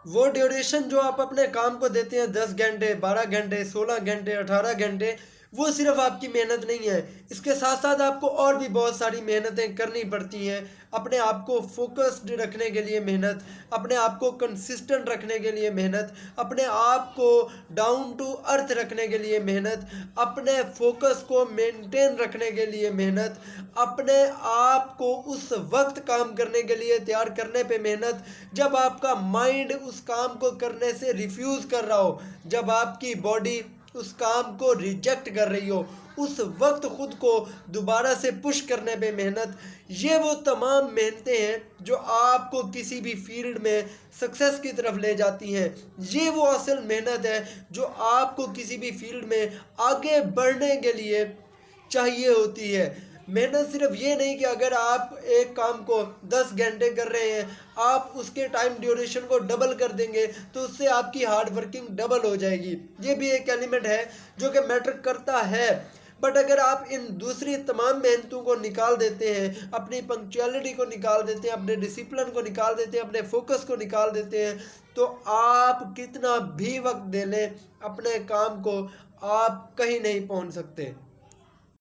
وہ ڈیوریشن جو آپ اپنے کام کو دیتے ہیں 10 گھنٹے، 12 گھنٹے، 16 گھنٹے، 18 گھنٹے، وہ صرف آپ کی محنت نہیں ہے. اس کے ساتھ ساتھ آپ کو اور بھی بہت ساری محنتیں کرنی پڑتی ہیں. اپنے آپ کو فوکسڈ رکھنے کے لیے محنت، اپنے آپ کو کنسسٹنٹ رکھنے کے لیے محنت، اپنے آپ کو ڈاؤن ٹو ارتھ رکھنے کے لیے محنت، اپنے فوکس کو مینٹین رکھنے کے لیے محنت، اپنے آپ کو اس وقت کام کرنے کے لیے تیار کرنے پہ محنت جب آپ کا مائنڈ اس کام کو کرنے سے ریفیوز کر رہا ہو، جب آپ کی باڈی اس کام کو ریجیکٹ کر رہی ہو، اس وقت خود کو دوبارہ سے پش کرنے پہ محنت. یہ وہ تمام محنتیں ہیں جو آپ کو کسی بھی فیلڈ میں سکسیس کی طرف لے جاتی ہیں. یہ وہ اصل محنت ہے جو آپ کو کسی بھی فیلڈ میں آگے بڑھنے کے لیے چاہیے ہوتی ہے. محنت صرف یہ نہیں کہ اگر آپ ایک کام کو 10 گھنٹے کر رہے ہیں، آپ اس کے ٹائم ڈیوریشن کو ڈبل کر دیں گے تو اس سے آپ کی ہارڈ ورکنگ ڈبل ہو جائے گی. یہ بھی ایک ایلیمنٹ ہے جو کہ میٹر کرتا ہے. بٹ اگر آپ ان دوسری تمام محنتوں کو نکال دیتے ہیں، اپنی پنکچویلٹی کو نکال دیتے ہیں، اپنے ڈسپلن کو نکال دیتے ہیں، اپنے فوکس کو نکال دیتے ہیں، تو آپ کتنا بھی وقت دے لیں اپنے کام کو، آپ کہیں نہیں پہنچ سکتے.